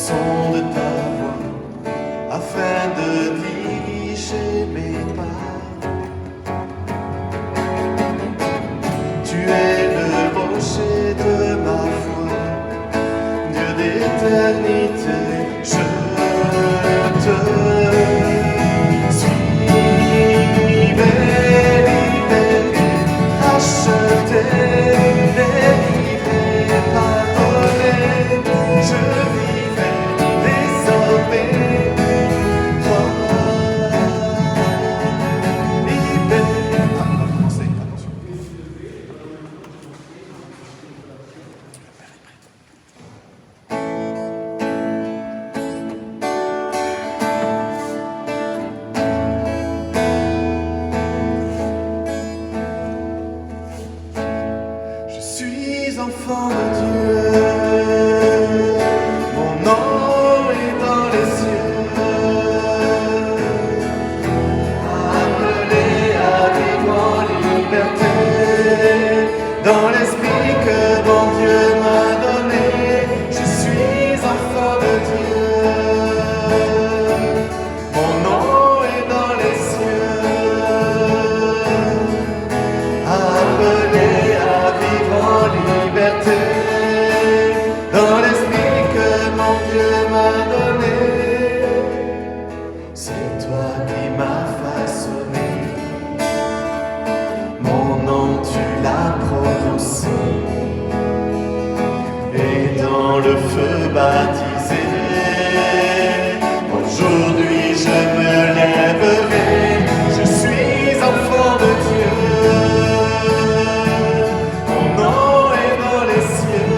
son de ta voix, afin de diriger mes pas. Tu es le rocher de ma foi, Dieu d'éternité, je te suis libéré, racheté, délivré, pardonné, je vivrai désormais, toi, libéré. Ah, on va commencer, attention. Je suis enfant de Dieu, mon nom est dans les cieux, appelé à vivre en liberté, dans l'esprit que mon Dieu m'a donné. Je suis enfant de Dieu, mon nom est dans les cieux, appelé à vivre en liberté, dans l'esprit que mon Dieu m'a donné. C'est toi qui m'as façonné, mon nom tu l'as prononcé, et dans le feu baptisé. Aujourd'hui je me lèverai, je suis enfant de Dieu. Mon nom est dans les cieux,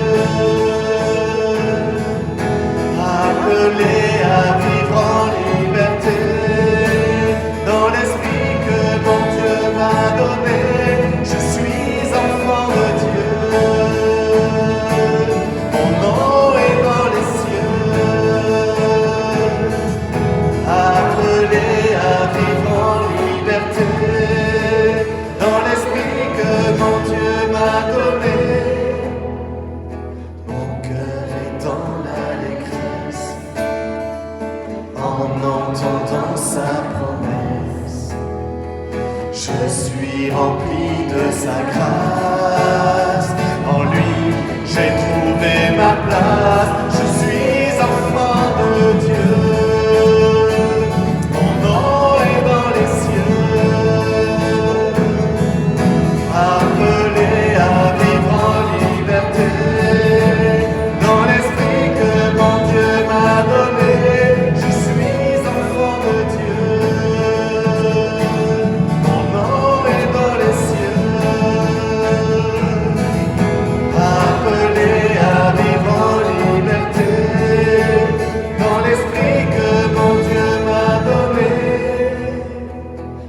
appelé à vivre en liberté, dans l'esprit que mon Dieu m'a donné. Je suis enfant de Dieu, mon nom est dans les cieux, appelé à vivre en liberté, dans l'esprit que mon Dieu m'a donné. Mon cœur est dans l'allégresse, en entendant sa promesse. Je suis rempli de sa grâce, en lui j'ai trouvé ma place. Je suis enfant de Dieu, mon nom est dans les cieux, appelé à vivre en liberté, dans l'esprit que mon Dieu m'a donné. Je suis enfant de Dieu, mon nom est dans les cieux, appelé à vivre en liberté, dans l'esprit que mon Dieu m'a donné.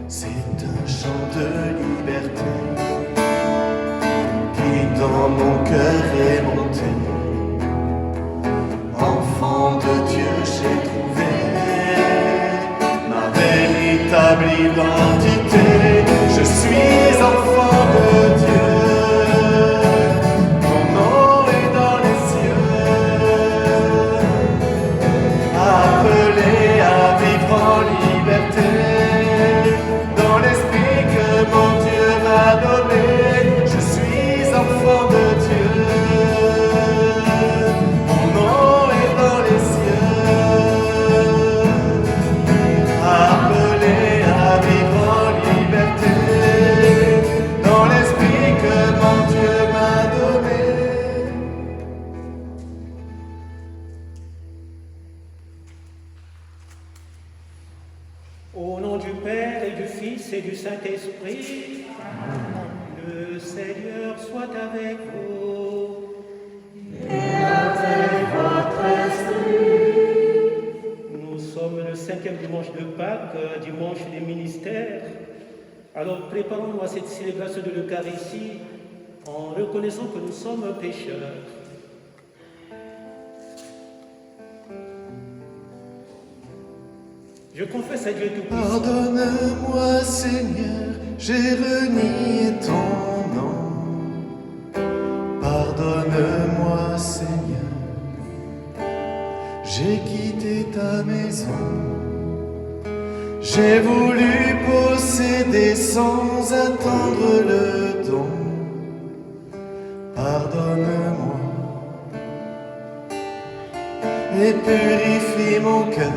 C'est un chant de liberté qui dans mon cœur est monté. Enfant de Dieu, j'ai trouvé ma véritable identité. Je suis enfant de Dieu, mon nom est dans les cieux, appelé à vivre en liberté, dans l'esprit que mon Dieu m'a donné. Je suis enfant de Dieu, mon nom est dans les cieux, appelé à vivre en liberté, dans l'esprit que mon Dieu m'a donné. Au nom du Père et du Fils et du Saint-Esprit, le Seigneur soit avec vous. Nous sommes le 5e dimanche de Pâques, dimanche des ministères. Alors préparons-nous à cette célébration de l'Eucharistie en reconnaissant que nous sommes pécheurs. Je confesse à Dieu Tout-Puissant. Pardonne-moi, Seigneur, j'ai renié ton nom. Pardonne-moi, Seigneur, j'ai quitté ta maison. J'ai voulu posséder sans attendre le don. Pardonne-moi et purifie mon cœur.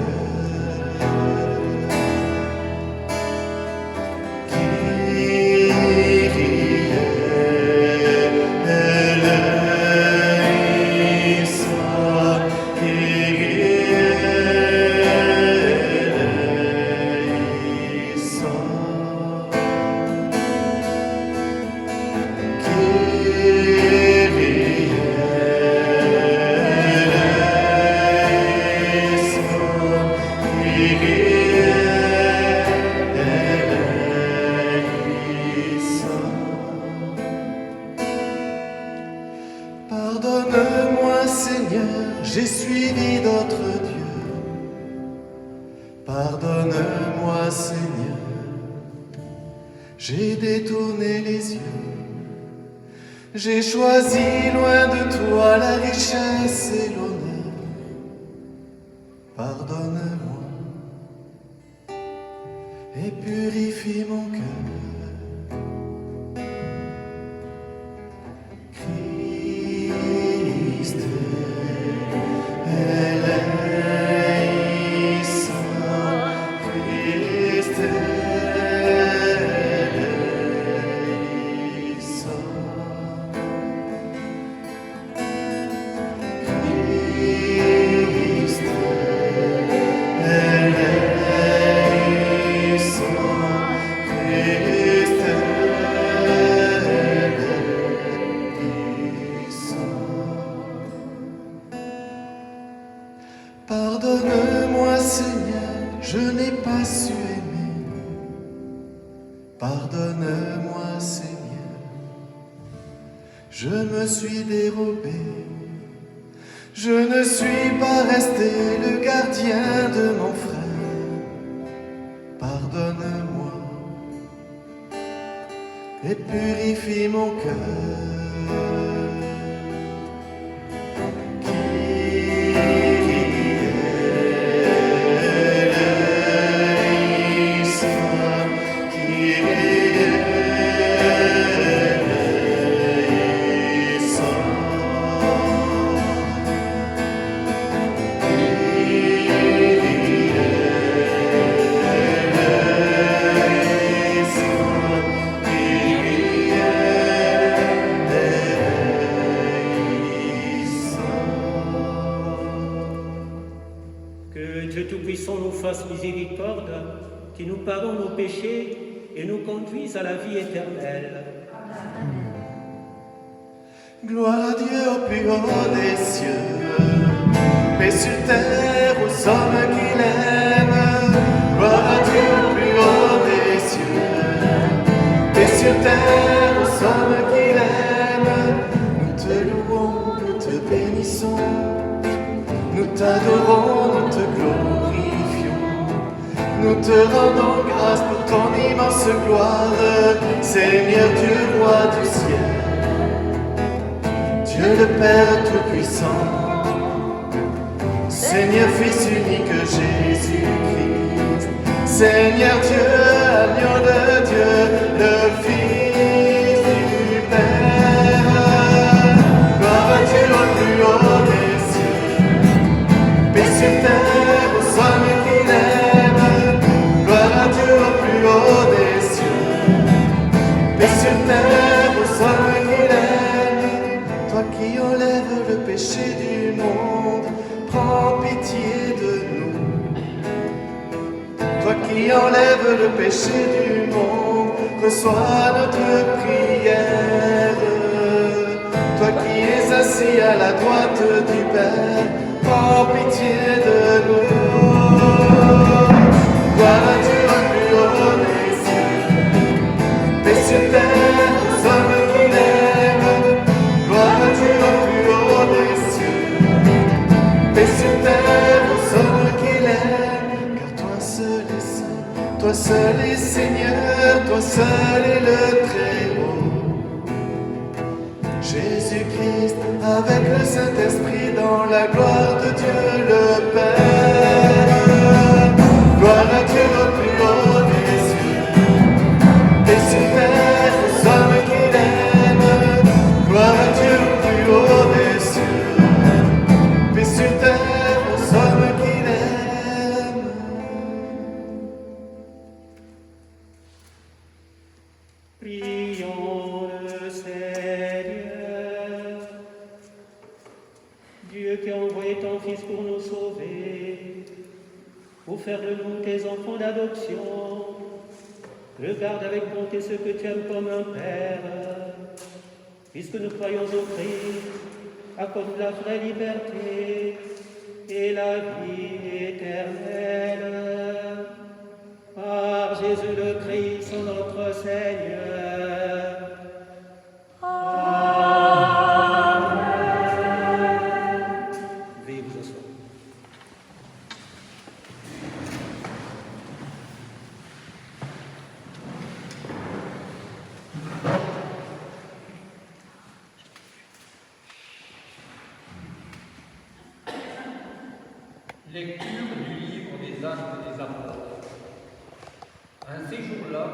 Pardonne-moi Seigneur, j'ai suivi d'autres dieux. Pardonne-moi Seigneur, j'ai détourné les yeux. J'ai choisi loin de toi la richesse et l'honneur. Pardonne-moi et purifie mon cœur. Pardonne-moi Seigneur, je n'ai pas su aimer. Pardonne-moi Seigneur, je me suis dérobé. Je ne suis pas resté le gardien de mon frère. Pardonne-moi et purifie mon cœur. Que Dieu Tout-Puissant nous fasse miséricorde, qui nous pardonne nos péchés et nous conduise à la vie éternelle. Gloire à Dieu au plus haut des cieux, paix sur terre aux hommes qu'il aime. Gloire à Dieu au plus haut des cieux, paix sur terre aux hommes qu'il aime. Nous te louons, nous te bénissons, nous t'adorons, nous te glorifions. Nous te rendons grâce pour ton immense gloire, Seigneur Dieu, roi du ciel. Dieu le Père Tout-Puissant, Seigneur Fils unique Jésus-Christ, Seigneur Dieu, agneau de Dieu, le Fils du Père. Gloire à Dieu au plus haut des cieux, paix sur terre aux hommes qu'il aime. Gloire à Dieu au plus haut des cieux, paix sur terre aux hommes qu'il aime. Toi qui enlèves le péché du monde, prends pitié de nous. Toi qui enlèves le péché du monde, reçois notre prière. Toi qui es assis à la droite du Père, prends pitié de nous. Gloire à Dieu au plus haut des cieux, paix sur terre aux hommes qu'il aime. Gloire à Dieu au plus haut des cieux, paix sur terre aux hommes qu'il aime. Car toi seul est saint, toi seul est Seigneur, toi seul est le Très-Haut. Jésus-Christ avec le Saint-Esprit dans la gloire de Dieu le Père. ton Fils pour nous sauver, pour faire de nous tes enfants d'adoption. Regarde avec bonté ce que tu aimes comme un Père. Puisque nous croyons au Christ, accorde la vraie liberté et la vie éternelle. Par Jésus le Christ, notre Seigneur. Amen. Veuillez vous asseoir. Lecture du livre des Actes des Apôtres. Un séjour-là,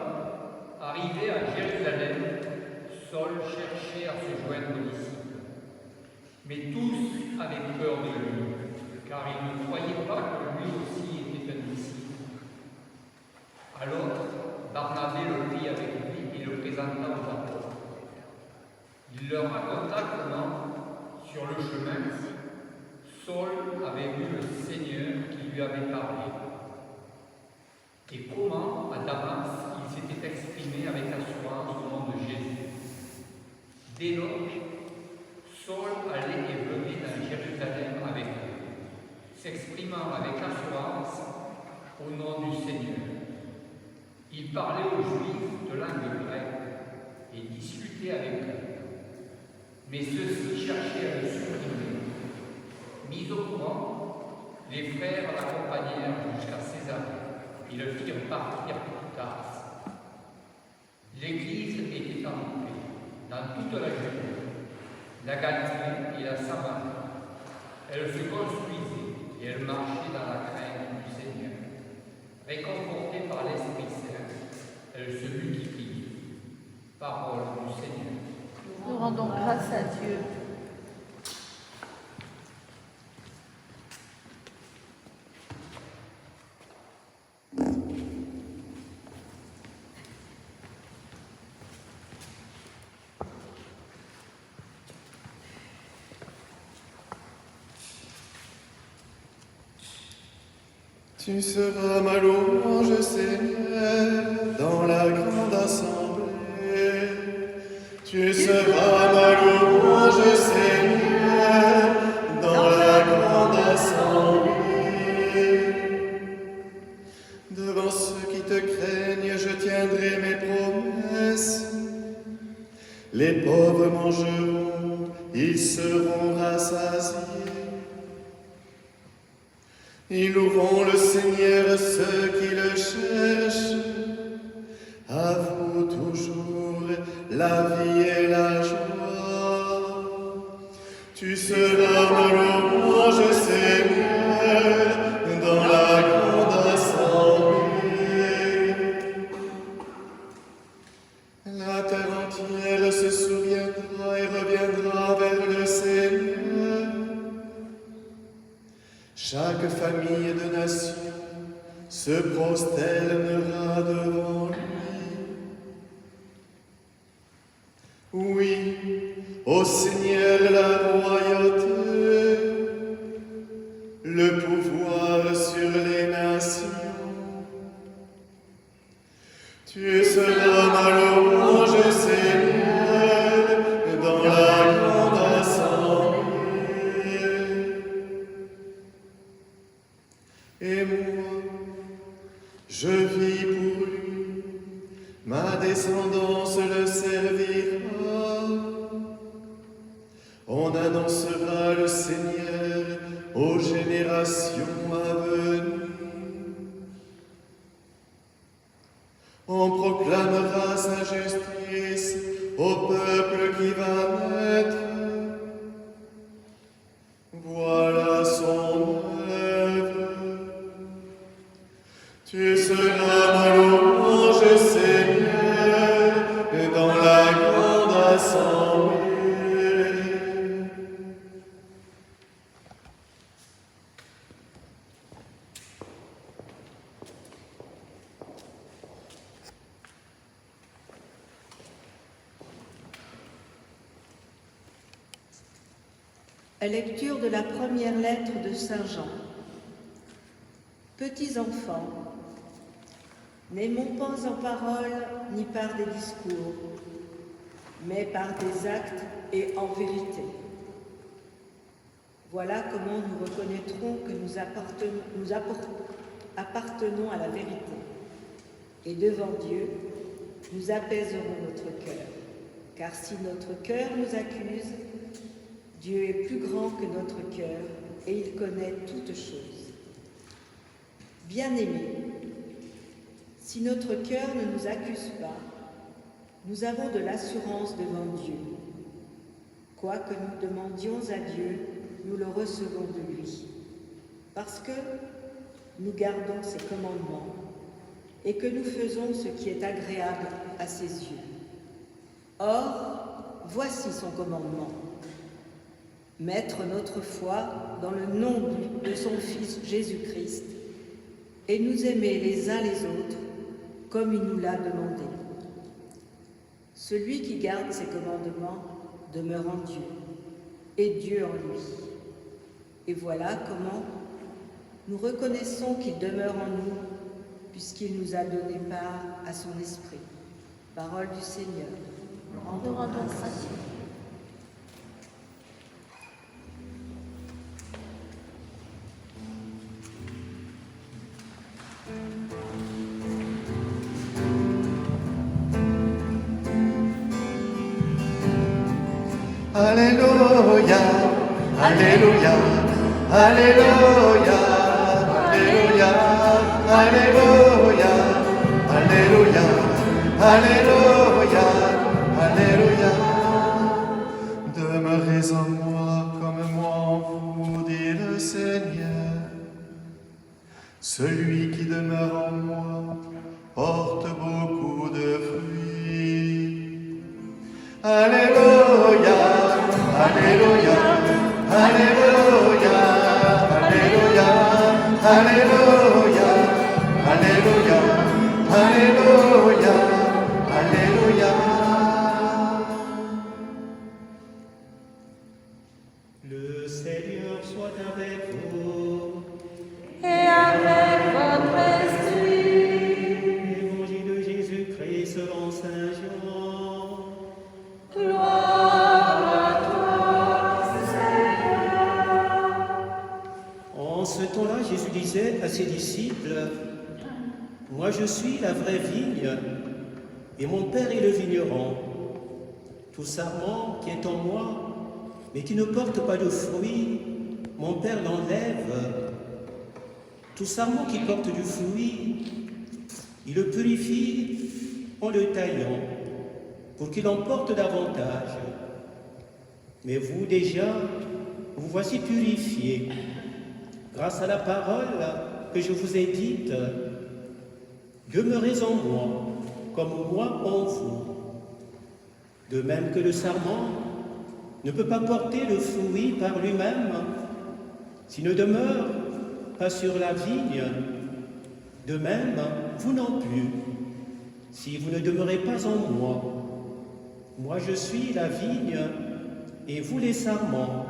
arrivé à Jérusalem, Saul cherchait à se joindre aux disciples. Mais tous avaient peur de lui, car ils ne croyaient pas que lui aussi était un disciple. Alors, Barnabé le prit avec lui et le présenta aux apôtres. Il leur raconta comment, sur le chemin, Saul avait vu le Seigneur qui lui avait parlé, et comment, à Damas, il s'était exprimé avec assurance au nom de Jésus. Dès lors, Saul allait et venait dans Jérusalem avec eux, s'exprimant avec assurance au nom du Seigneur. Il parlait aux Juifs de langue grecque et discutait avec eux. Mais ceux-ci cherchaient à le supprimer. Mis au courant, les frères l'accompagnèrent jusqu'à Césarée et le firent partir pour Tarse. L'Église était en paix dans toute la Judée, la Galilée et la Samarie. Elle se construisait et elle marchait dans la crainte du Seigneur. Réconfortée par l'Esprit Saint, elle se multipliait. Parole du Seigneur. Nous rendons grâce à Dieu. Tu seras ma louange, Seigneur, dans la grande assemblée. Tu seras ma louange, Seigneur, dans la grande assemblée. Devant ceux qui te craignent, je tiendrai mes promesses. Les pauvres mangeront, ils seront rassasiés. Ils loueront le Seigneur, ceux qui le cherchent. À vous toujours la vie et la joie. Tu seras ma louange, Seigneur, dans la grande assemblée. La terre entière se souviendra et reviendra vers le Seigneur. Chaque famille de nations se prosternera devant lui. Oui, au Seigneur la royauté, le pouvoir sur les nations. Tu seras ma louange, Seigneur, dans la grande assemblée. Et moi, je vis pour lui, ma descendance le servira. On annoncera le Seigneur aux générations à venir. On proclamera sa justice au peuple qui va naître. Voilà son œuvre. Tu seras ma louange, Seigneur, dans la grande assemblée. Lecture de la première lettre de Saint Jean. Petits enfants, n'aimons pas en parole ni par des discours, mais par des actes et en vérité. Voilà comment nous reconnaîtrons que nous appartenons à la vérité. Et devant Dieu, nous apaiserons notre cœur. Car si notre cœur nous accuse, Dieu est plus grand que notre cœur et il connaît toutes choses. Bien-aimés, si notre cœur ne nous accuse pas, nous avons de l'assurance devant Dieu. Quoi que nous demandions à Dieu, nous le recevons de lui, parce que nous gardons ses commandements et que nous faisons ce qui est agréable à ses yeux. Or, voici son commandement. Mettre notre foi dans le nom de son Fils Jésus-Christ et nous aimer les uns les autres comme il nous l'a demandé. Celui qui garde ses commandements demeure en Dieu et Dieu en lui. Et voilà comment nous reconnaissons qu'il demeure en nous puisqu'il nous a donné part à son esprit. Parole du Seigneur. Nous rendons grâce à Dieu. Alléluia, Alléluia, Alléluia, Alléluia, Alléluia, Alléluia, Alléluia, Alléluia. Demeurez en moi comme moi en vous, dit le Seigneur. Celui qui demeure en moi porte beaucoup de fruits. Alléluia, Alléluia, Alléluia, Alléluia, Alléluia, Alléluia, Alléluia, Alléluia. Le Seigneur soit avec vous. Et avec votre esprit. Évangile de Jésus-Christ selon Saint Jean. Gloire à toi, Seigneur. En ce temps-là, Jésus disait à ses disciples, « Moi je suis la vraie vigne, et mon Père est le vigneron. Tout sarment qui est en moi, mais qui ne porte pas de fruits, mon Père l'enlève. Tout sarment qui porte du fruit, il le purifie en le taillant, pour qu'il en porte davantage. Mais vous déjà, vous voici purifiés, grâce à la parole que je vous ai dite. Demeurez en moi, comme moi en vous. De même que le sarment ne peut pas porter le fruit par lui-même s'il ne demeure pas sur la vigne. De même, vous non plus, si vous ne demeurez pas en moi. Moi je suis la vigne et vous les sarments.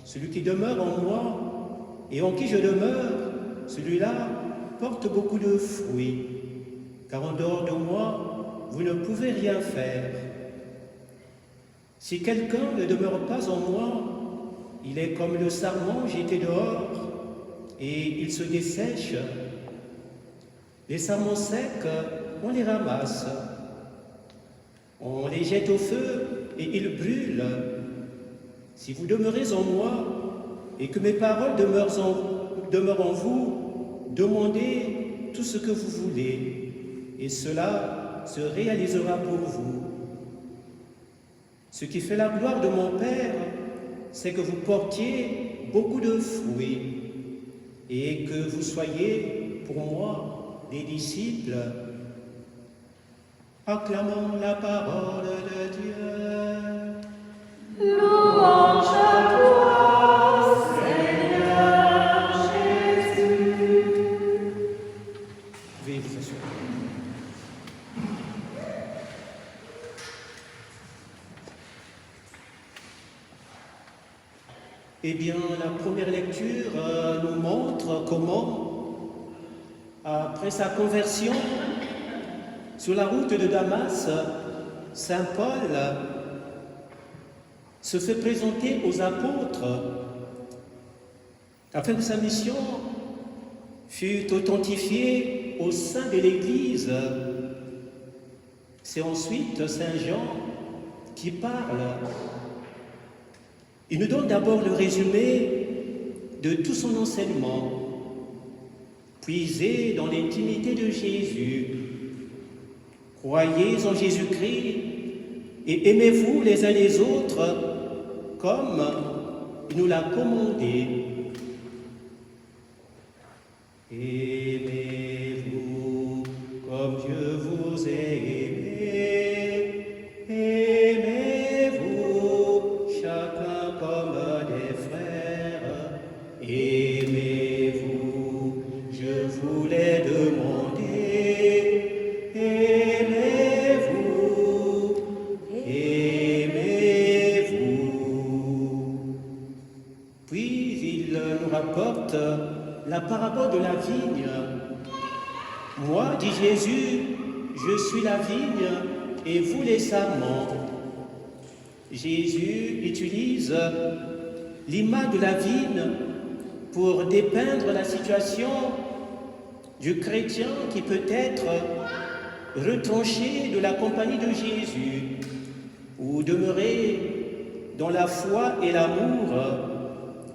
Celui qui demeure en moi et en qui je demeure, celui-là porte beaucoup de fruits, car en dehors de moi, vous ne pouvez rien faire. Si quelqu'un ne demeure pas en moi, il est comme le sarment jeté dehors, et il se dessèche. Les sarments secs, on les ramasse, on les jette au feu et ils brûlent. Si vous demeurez en moi et que mes paroles demeurent en vous, demandez tout ce que vous voulez, et cela se réalisera pour vous. Ce qui fait la gloire de mon Père, c'est que vous portiez beaucoup de fruits, et que vous soyez, pour moi, des disciples. Acclamons la parole de Dieu. Louange à toi, Seigneur Jésus. Veuillez vous asseoir. Eh bien, la première lecture nous montre comment, après sa conversion, sur la route de Damas, Saint Paul se fait présenter aux apôtres afin que sa mission fût authentifiée au sein de l'Église. C'est ensuite Saint Jean qui parle. Il nous donne d'abord le résumé de tout son enseignement, puisé dans l'intimité de Jésus. Croyez en Jésus-Christ et aimez-vous les uns les autres comme il nous l'a commandé. Aimez-vous comme Dieu vous a aimé. Aimez-vous chacun comme des frères. Aimez-vous, je vous l'ai demandé. Aimez-vous, aimez-vous. Puis il nous rapporte la parabole de la vigne. Moi, dit Jésus, je suis la vigne et vous les sarments. Jésus utilise l'image de la vigne pour dépeindre la situation du chrétien qui peut être retranché de la compagnie de Jésus ou demeurer dans la foi et l'amour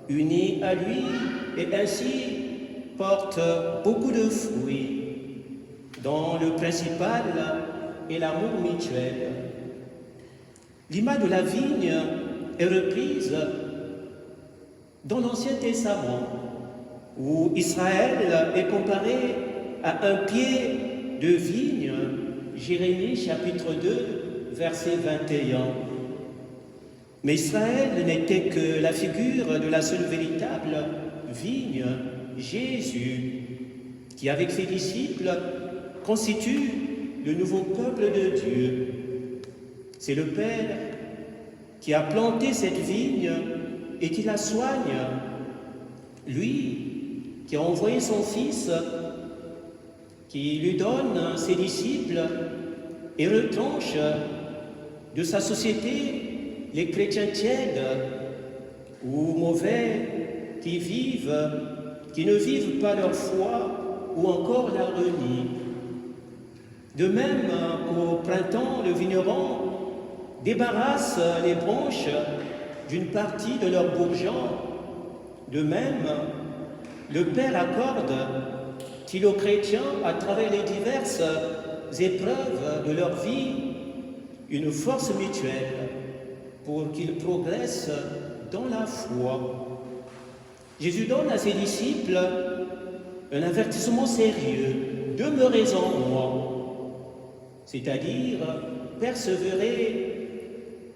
uni à lui et ainsi porte beaucoup de fruits dont le principal est l'amour mutuel. L'image de la vigne est reprise dans l'Ancien Testament où Israël est comparé à un pied de vigne, Jérémie chapitre 2, verset 21. Mais Israël n'était que la figure de la seule véritable vigne, Jésus, qui avec ses disciples constitue le nouveau peuple de Dieu. C'est le Père qui a planté cette vigne et qui la soigne. Lui qui a envoyé son Fils, qui lui donne ses disciples et retranche de sa société les chrétiens tièdes ou mauvais qui ne vivent pas leur foi ou encore la renient. De même qu'au printemps, le vigneron débarrasse les branches d'une partie de leur bourgeon, de même, le Père accorde-t-il aux chrétiens, à travers les diverses épreuves de leur vie, une force mutuelle pour qu'ils progressent dans la foi. Jésus donne à ses disciples un avertissement sérieux: demeurez en moi, c'est-à-dire persévérer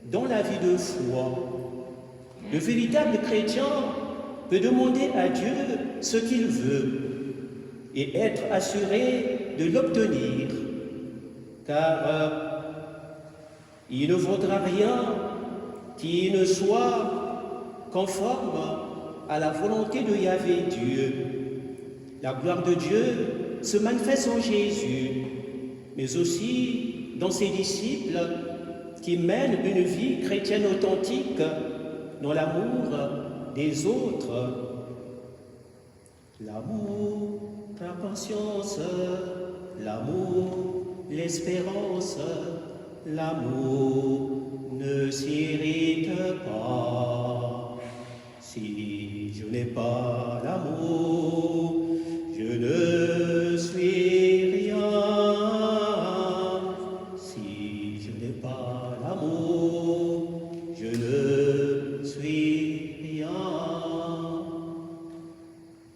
dans la vie de foi. Le véritable chrétien peut demander à Dieu ce qu'il veut et être assuré de l'obtenir, car il ne vaudra rien qui ne soit conforme à la volonté de Yahvé Dieu. La gloire de Dieu se manifeste en Jésus, mais aussi dans ses disciples qui mènent une vie chrétienne authentique dans l'amour des autres. L'amour, la patience, l'amour, l'espérance, l'amour ne s'irrite pas. Si je n'ai pas l'amour, je ne suis rien. Si je n'ai pas l'amour, je ne suis rien.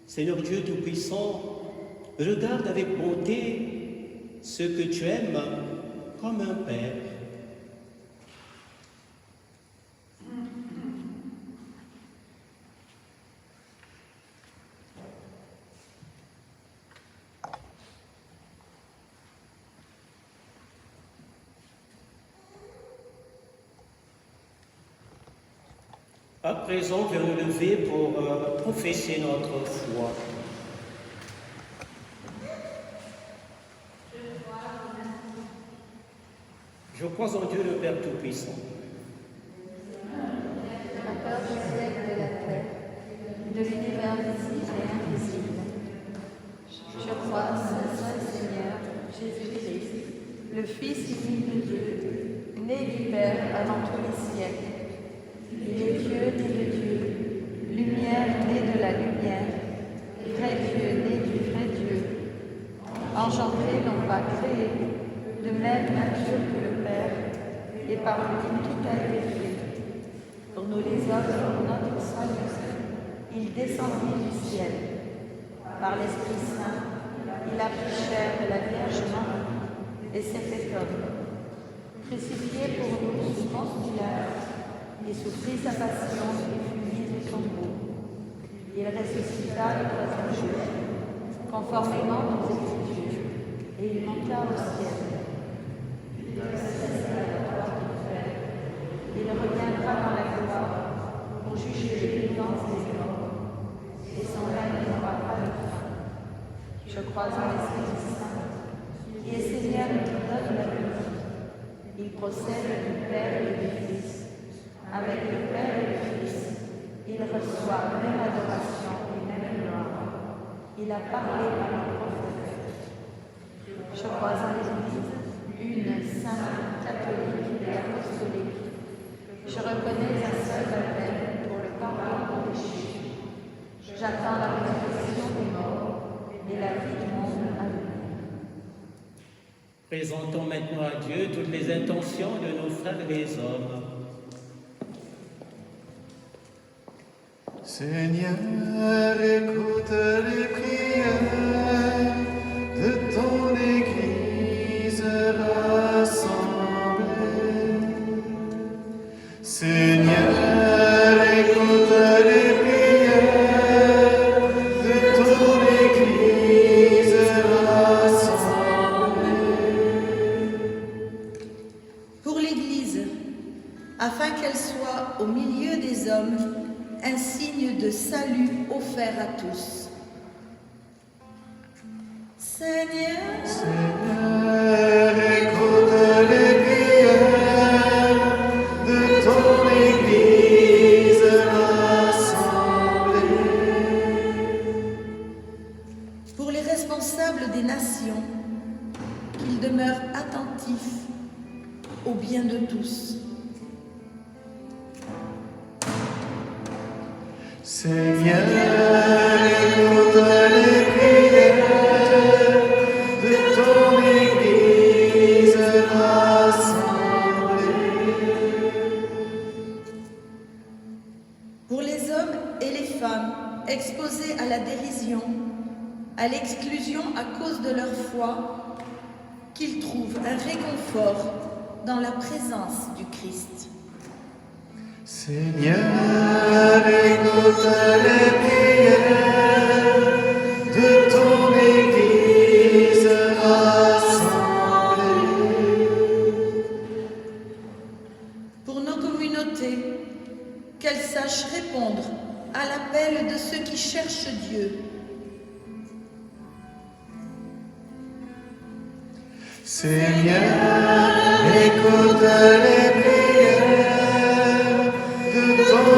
Seigneur Dieu Tout-Puissant, regarde avec bonté ce que tu aimes comme un Père. À présent, on va nous lever pour professer notre foi. Je crois en Dieu le Père Tout-Puissant, Créateur du ciel et de la terre, de l'univers visible et invisible. Je crois en le seul Seigneur, Jésus-Christ, le Fils unique de Dieu, né du Père avant tous les siècles. Il est Dieu né de Dieu, lumière née de la lumière, vrai Dieu né du vrai Dieu, engendré non pas créé, de même nature que le Père, et par lui tout a été fait. Pour nous les hommes, pour notre salut, il descendit du ciel. Par l'Esprit Saint, il a pris chair de la Vierge Marie et s'est fait homme. Crucifié pour nous sous Ponce Pilate, il souffrit sa passion et fut mis au tombeau. Il ressuscita le troisième jour, conformément aux Écritures, et il monta au ciel. Il reviendra dans la gloire pour juger les vivants et les morts, et son règne n'aura pas de fin. Je crois en l'Esprit Saint, qui est Seigneur et qui donne la vie. Il procède du Père et du Fils. Avec le Père et le Fils, il reçoit même adoration et même gloire. Il a parlé par le prophète. Je crois en l'Église, une sainte, catholique et apostolique. Je reconnais un seul baptême pour le pardon des péchés. J'attends la résurrection des morts et la vie du monde à venir. Présentons maintenant à Dieu toutes les intentions de nos frères les hommes. Seigneur, écoute les prières de ton Église rassemblée. Seigneur, écoute les prières de ton Église rassemblée. Pour l'Église, afin qu'elle soit au milieu des hommes un signe de salut offert à tous. Seigneur, Seigneur, écoute les prières de ton Église rassemblée. pour les responsables des nations, qu'ils demeurent attentifs au bien de tous. Seigneur, écoute les prières de ton Église rassemblée. Pour les hommes et les femmes exposés à la dérision, à l'exclusion à cause de leur foi, qu'ils trouvent un réconfort dans la présence du Christ. Seigneur, écoute les prières de ton Église rassemblée. Pour nos communautés, qu'elles sachent répondre à l'appel de ceux qui cherchent Dieu. Seigneur, écoute les prières de ton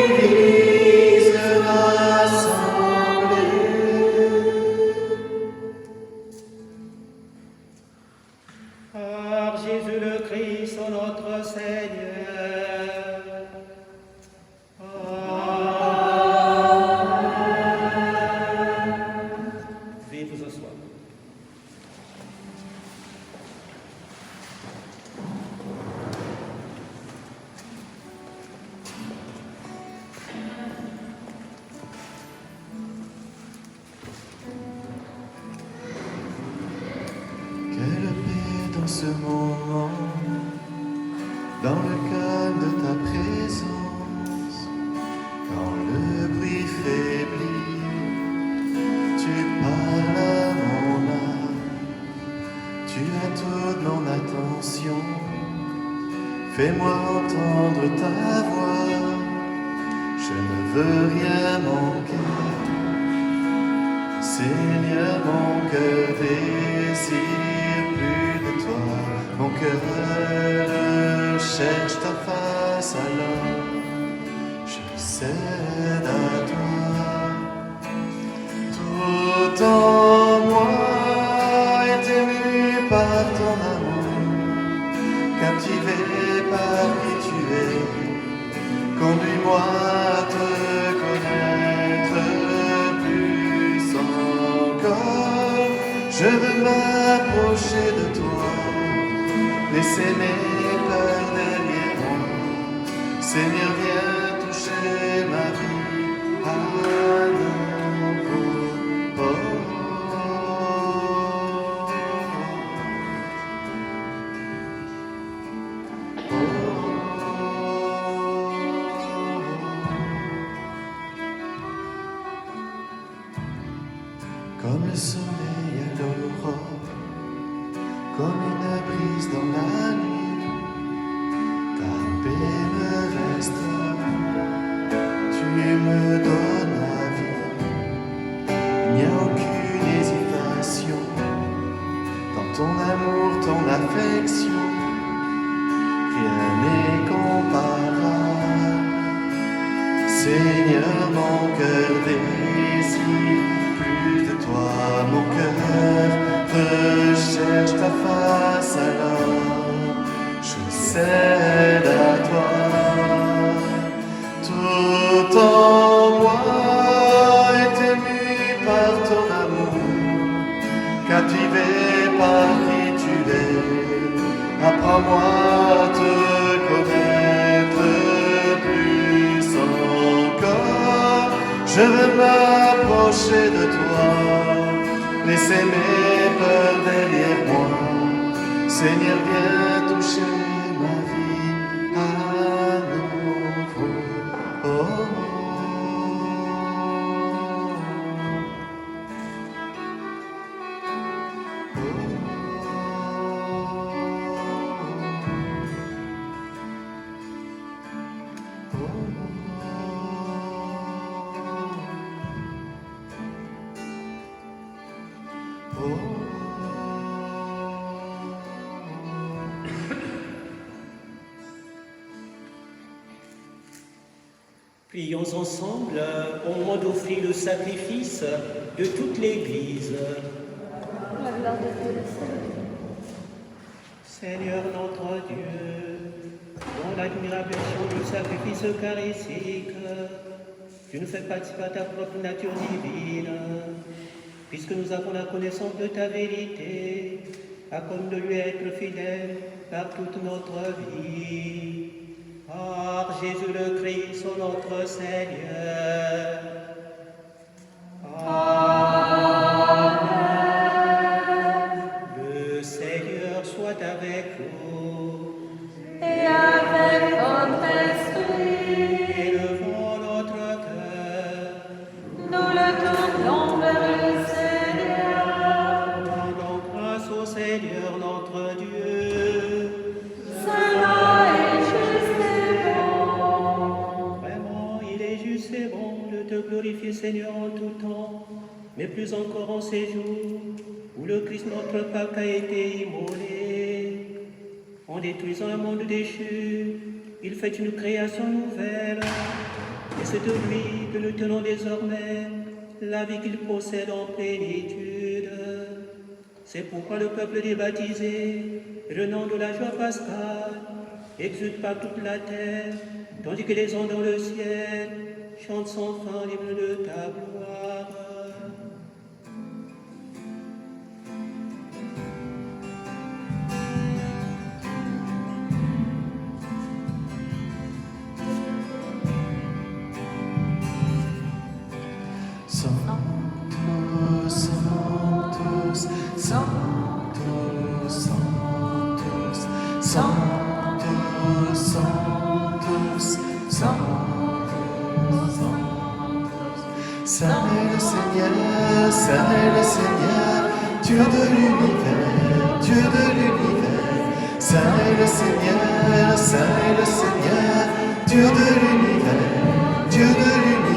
Église rassemblée. Par Jésus le Christ, notre Seigneur. Amen. Veuillez vous asseoir. Quelle paix dans ce moment, dans le calme de ta présence, quand le bruit faiblit, tu parles à mon âme, tu as toute mon attention, fais-moi entendre ta voix, veux rien manquer. Seigneur, mon cœur désire plus de toi. Mon cœur cherche ta face, alors je cède à toi. Tout en moi est ému par ton amour, captivé par qui tu es. Conduis-moi à te connaître plus encore. Je veux m'approcher de toi, laisser mes peurs derrière moi. Seigneur, viens toucher ma vie à nouveau. Comme le soleil à l'aurore, comme une brise dans la nuit, ta paix me restaure, tu me donnes la vie. Il n'y a aucune hésitation dans ton amour, ton affection, rien n'est comparable. Seigneur, mon cœur désire plus de toi, mon cœur recherche ta face, alors je cède à toi. Tout en moi est ému par ton amour, captivé par qui tu es. Apprends-moi à te connaître plus encore. Je veux m'approcher de toi, laisser mes peurs derrière moi. Seigneur, viens toucher ma vie à nouveau. Oh. Prions ensemble au moment d'offrir le sacrifice de toute l'Église. La gloire de Dieu le Seigneur notre Dieu, dans l'admirable chant du sacrifice eucharistique, tu nous fais participer à ta propre nature divine, puisque nous avons la connaissance de ta vérité, accorde de lui être fidèle par toute notre vie. Par Jésus le Christ, notre Seigneur. Amen. Le Seigneur soit avec vous. Et avec votre esprit, Élevons notre cœur. nous le tournons vers le Seigneur. Rendons grâce au Seigneur notre Dieu. Cela est juste et bon. Vraiment, il est juste et bon de te glorifier, Seigneur, en tout temps, mais plus encore en ces jours où le Christ notre Pâque a été immolé. En détruisant un monde déchu, il fait une création nouvelle, et c'est de lui que nous tenons désormais la vie qu'il possède en plénitude. C'est pourquoi le peuple des baptisés, le nom de la joie pascale, exulte par toute la terre, tandis que les ondes dans le ciel chantent sans fin l'hymne de ta gloire. Sanctus, Sanctus, Sanctus, Sanctus, Sanctus, Sanctus, Sanctus, Saint est le Seigneur, Saint est le Seigneur, Dieu de l'univers, Dieu de l'univers. Saint est le Seigneur, Saint est le Seigneur, Dieu de l'univers, Dieu de l'univers.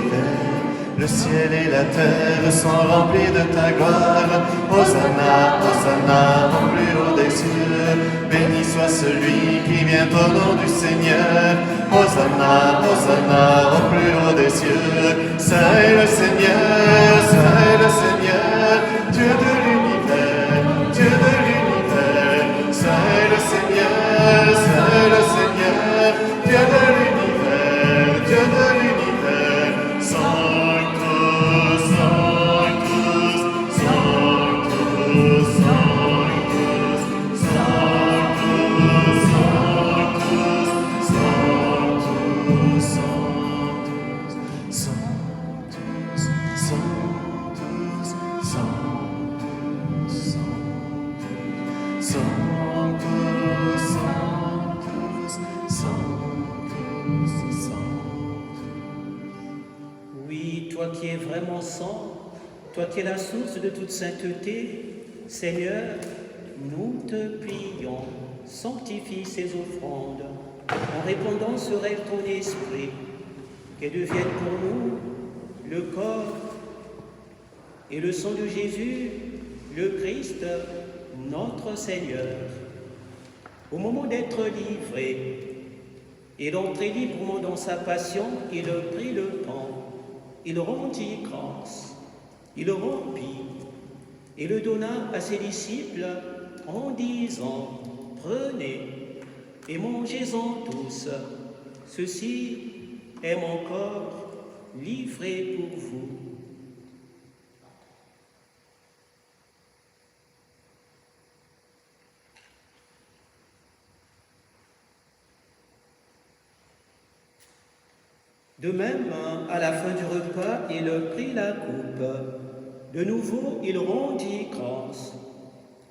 Le ciel et la terre sont remplis de ta gloire. Hosanna, Hosanna, au plus haut des cieux. Béni soit celui qui vient au nom du Seigneur. Hosanna, Hosanna, au plus haut des cieux. Saint est le Seigneur, Saint est le Seigneur, Dieu de l'univers, Dieu de l'univers. Saint est le Seigneur, Saint est le Seigneur, Dieu de l'univers, Dieu de l'univers. Sanctus, Sanctus, Sanctus, Sanctus, Sanctus, Sanctus, Sanctus, Sanctus, Sanctus, Sanctus, Sanctus, Sanctus. Oui, toi qui es vraiment saint, toi qui es la source de toute sainteté, Seigneur, nous te prions, sanctifie ces offrandes, en répandant sur elles ton esprit, qu'elles deviennent pour nous le corps et le sang de Jésus, le Christ, notre Seigneur. Au moment d'être livré et d'entrer librement dans sa passion, il prit le pain, il rendit grâce, il le rompit et le donna à ses disciples en disant: prenez et mangez-en tous, ceci est mon corps livré pour vous. De même, à la fin du repas, il prit la coupe. De nouveau, il rendit grâce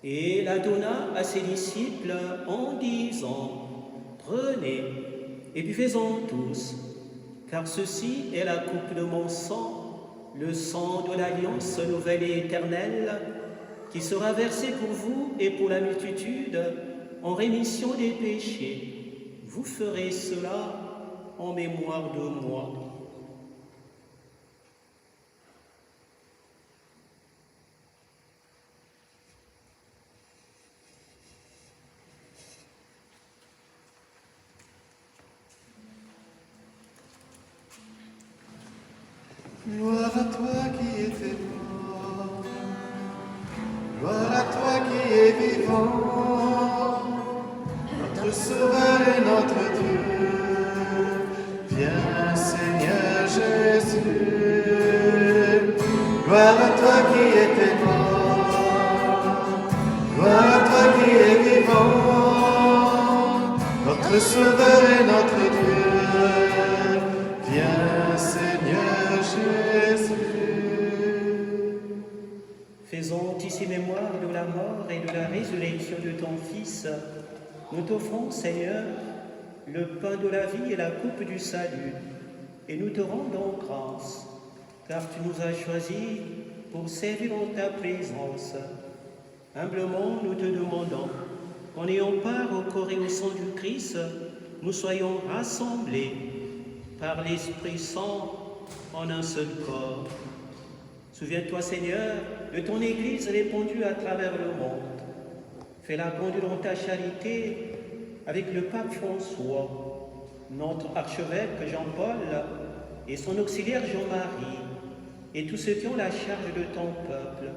et la donna à ses disciples en disant: prenez et buvez-en tous, car ceci est la coupe de mon sang, le sang de l'alliance nouvelle et éternelle, qui sera versé pour vous et pour la multitude en rémission des péchés. Vous ferez cela en mémoire de moi. Gloire à toi qui étais mort, gloire à toi qui es vivant, notre Sauveur et notre Dieu. Viens Seigneur Jésus, gloire à toi qui étais mort, gloire à toi qui es vivant, notre Sauveur et notre Dieu. Viens Seigneur Jésus. Faisons ici mémoire de la mort et de la résurrection de ton Fils. Nous t'offrons, Seigneur, le pain de la vie et la coupe du salut, et nous te rendons grâce, car tu nous as choisis pour servir en ta présence. Humblement, nous te demandons qu'en ayant part au corps et au sang du Christ, nous soyons rassemblés par l'Esprit Saint en un seul corps. Souviens-toi, Seigneur, de ton Église répandue à travers le monde. Fais-la conduire dans ta charité avec le pape François, notre archevêque Jean-Paul et son auxiliaire Jean-Marie, et tous ceux qui ont la charge de ton peuple.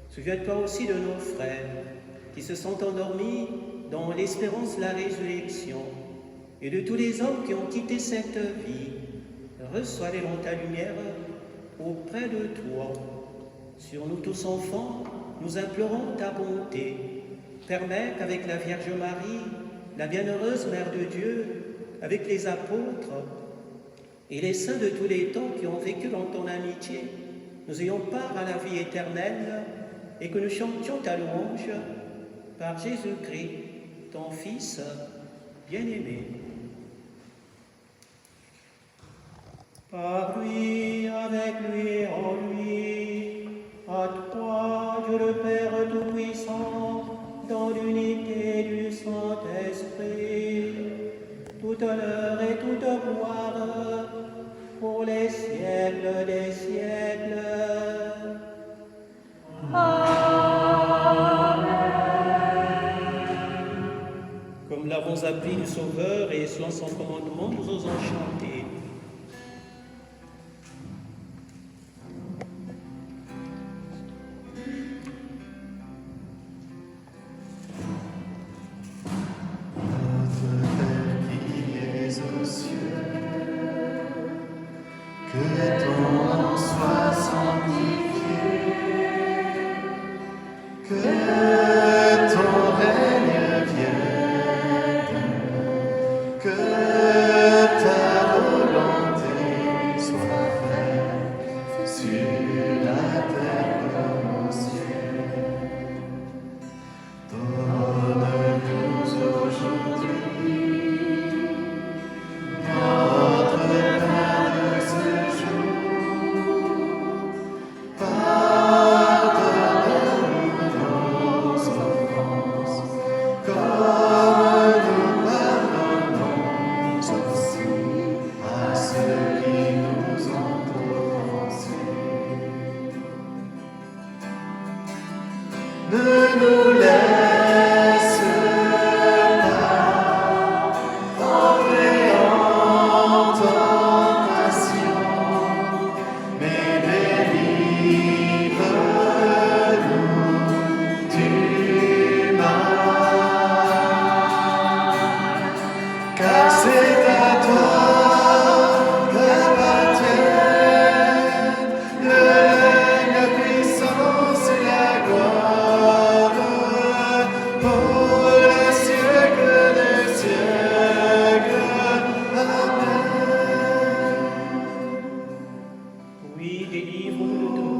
Souviens-toi aussi de nos frères qui se sont endormis dans l'espérance de la résurrection, et de tous les hommes qui ont quitté cette vie. Reçois-les dans ta lumière auprès de toi. Sur nous tous enfants, nous implorons ta bonté. Permets qu'avec la Vierge Marie, la bienheureuse Mère de Dieu, avec les apôtres et les saints de tous les temps qui ont vécu dans ton amitié, nous ayons part à la vie éternelle et que nous chantions ta louange par Jésus-Christ, ton Fils bien-aimé. Par lui, avec lui et en lui, à toi, Dieu le Père Tout-Puissant, dans l'unité du Saint-Esprit, toute honneur et toute gloire pour les siècles des siècles. Comme l'avons appris du Sauveur et selon son commandement, nous osons chanter. Notre Père qui es aux cieux, que ton nom soit sanctifié, que ton règne vienne, que ta volonté soit faite sur la terre comme au ciel. Donne-nous aujourd'hui notre pain de ce jour. Pardonne-nous nos offenses, comme nous pardonnons aussi à ceux qui nous ont offensés. Ne nous laisse pas entrer en tentation, mais délivre-nous du mal. Car c'est à toi qu'appartiennent le règne, la puissance et la gloire pour les siècles des siècles. Amen. Oui, délivre-nous de tout.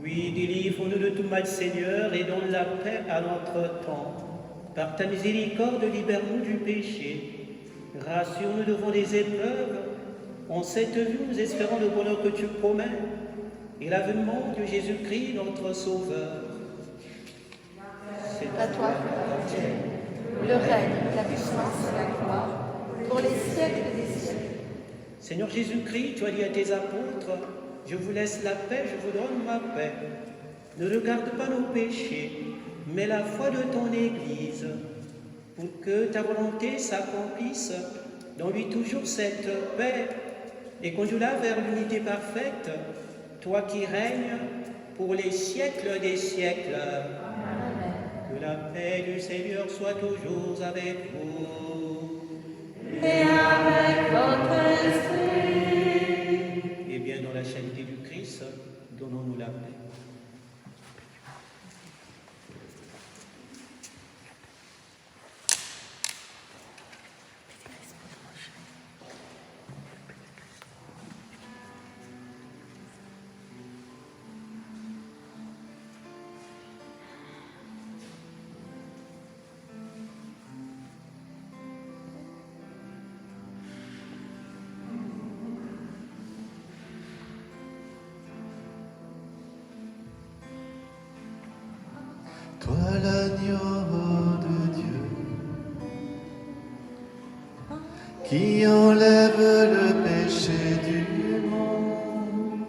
Oui, délivre-nous de tout mal, Seigneur, et donne la paix à notre temps. Par ta miséricorde, libère-nous du péché. Rassure-nous devant les épreuves. En cette vue, nous espérons le bonheur que tu promets et l'avènement de Jésus-Christ, notre Sauveur. À toi qu'appartiennent le règne, la puissance et la gloire pour les siècles des siècles. Seigneur Jésus-Christ, tu as dit à tes apôtres, je vous laisse la paix, je vous donne ma paix. Ne regarde pas nos péchés, mais la foi de ton Église, pour que ta volonté s'accomplisse. Donne-lui toujours cette paix et conduis-la vers l'unité parfaite, toi qui règnes pour les siècles des siècles. Amen. Que la paix du Seigneur soit toujours avec vous. Et avec votre esprit. Et bien dans la charité du Christ, donnons-nous la paix. Toi l'agneau de Dieu, qui enlève le péché du monde,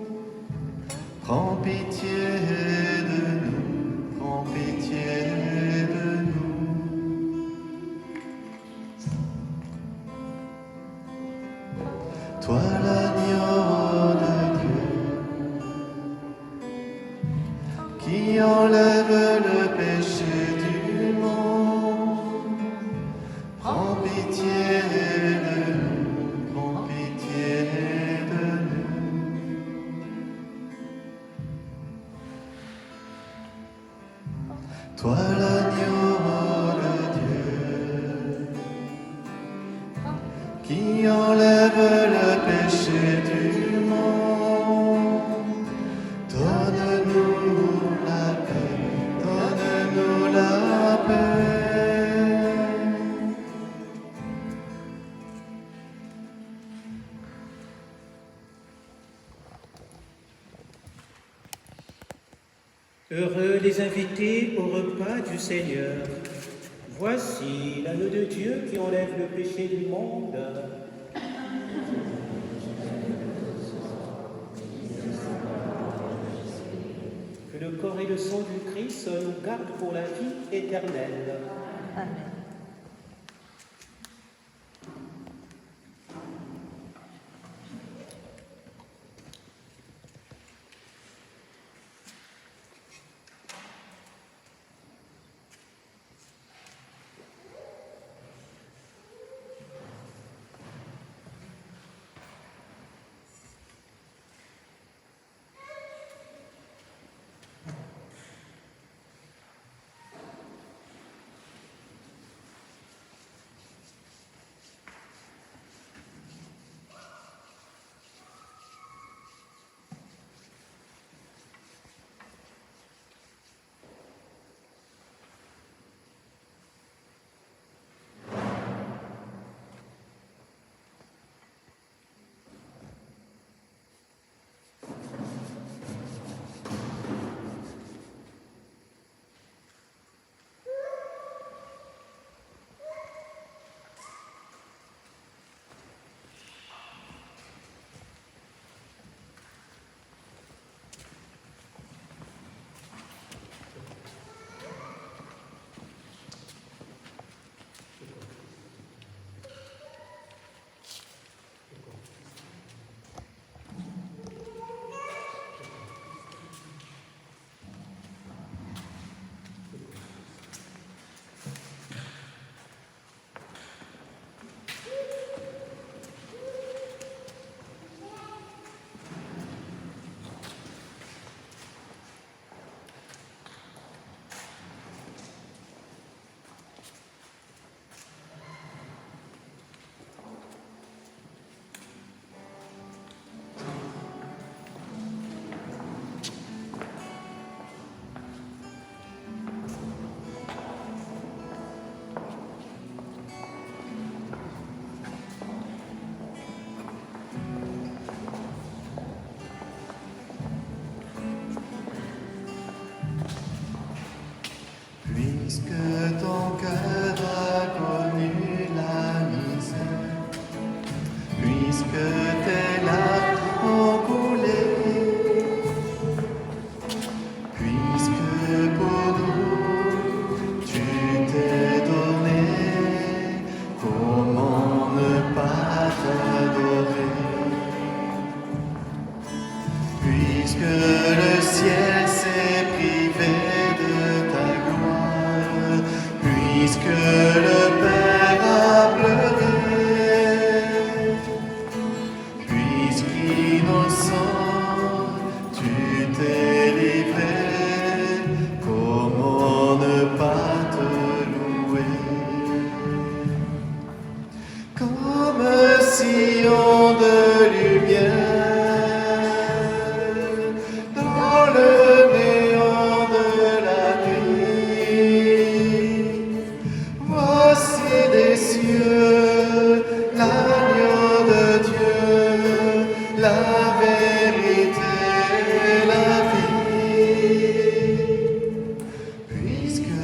prends pitié de nous, prends pitié de nous. toi l'agneau de Dieu, qui enlève le péché du monde. Donne-nous la paix, donne-nous la paix. Heureux les invités au repas du Seigneur. Voici l'agneau de Dieu qui enlève le péché du monde. Que le corps et le sang du Christ nous gardent pour la vie éternelle. Amen. Puisque ton cœur a connu la misère, puisque tes larmes ont coulé, puisque pour nous tu t'es donné, comment ne pas t'adorer? Puisque le ciel s'est privé de ta gloire, puisque le Père a pleuré, puisqu'innocent tu t'es livré, comment ne pas te louer? Comme sillon de lumière dans le néant de la nuit, voici des cieux l'agneau de Dieu, la vérité et la vie. Puisque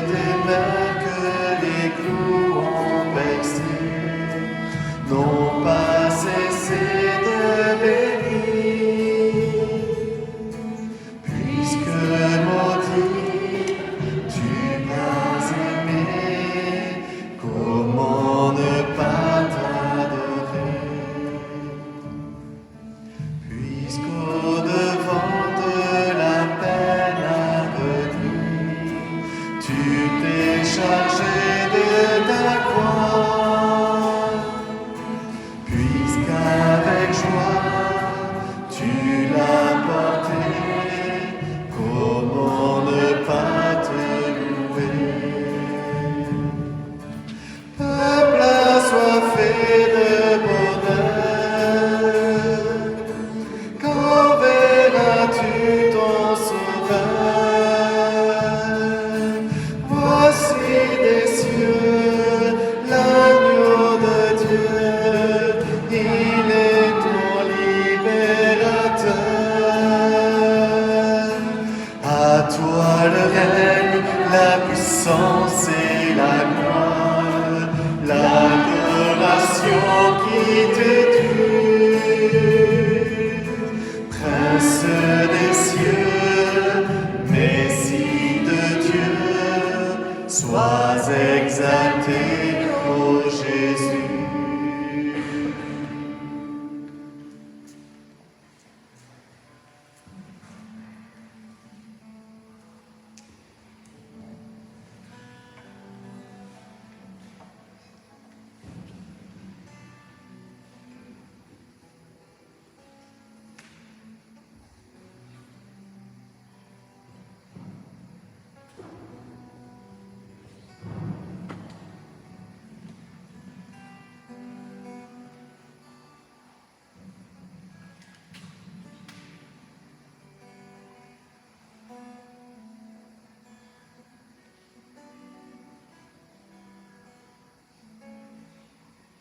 tes mains que les clous ont vexées n'ont pas cessé de bénir, puisque maudit tu m'as aimé, comment ne pas t'adorer?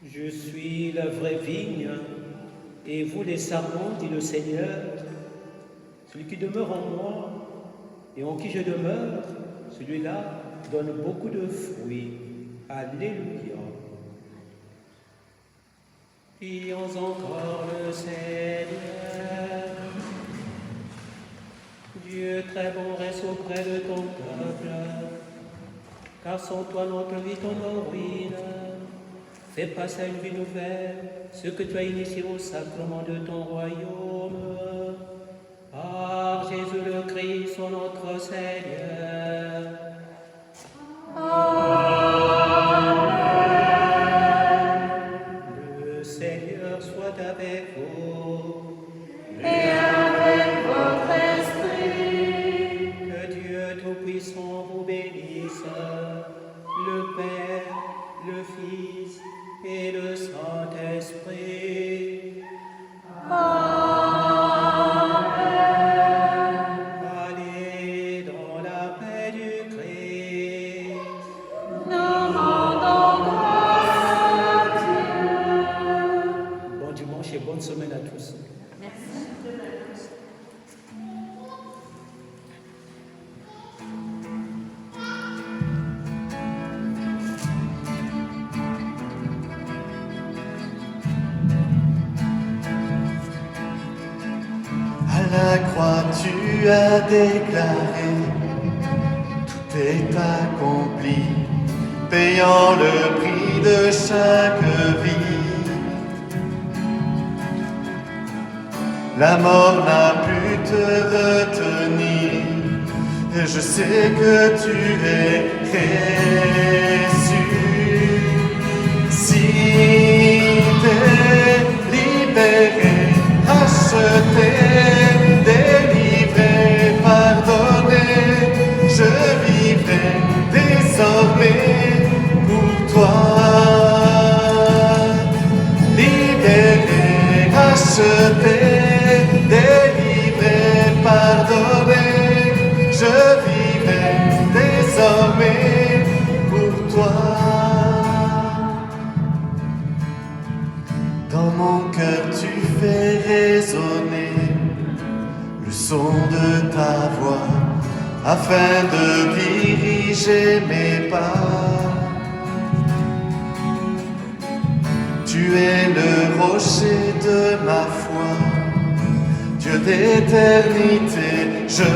Je suis la vraie vigne, et vous les sarments, dit le Seigneur. Celui qui demeure en moi et en qui je demeure, celui-là donne beaucoup de fruits. Alléluia. Prions encore le Seigneur. Dieu très bon, reste auprès de ton peuple, car sans toi notre vie tombe en ruine. Fais passer à une vie nouvelle ce que tu as initié au sacrement de ton royaume. Par Jésus le Christ, son notre Seigneur. Le Seigneur soit avec vous. Et avec votre esprit. Que Dieu Tout-Puissant vous bénisse, le Père, le Fils et le Saint-Esprit. Allez dans la paix du Christ. Nous rendons grâce à Dieu. Bon dimanche et bonne semaine à tous. À la croix, tu as déclaré, tout est accompli, payant le prix de chaque vie. La mort n'a pu te retenir, et je sais que tu es reçu. Si t'es libéré, racheté, délivré, pardonné, je vivrai désormais pour toi. Libéré, racheté, délivré, pardonné, je vivrai désormais pour toi. Dans mon cœur tu fais résonner le son de ta voix afin de diriger mes pas. Tu es le rocher de ma foi, Dieu d'éternité, je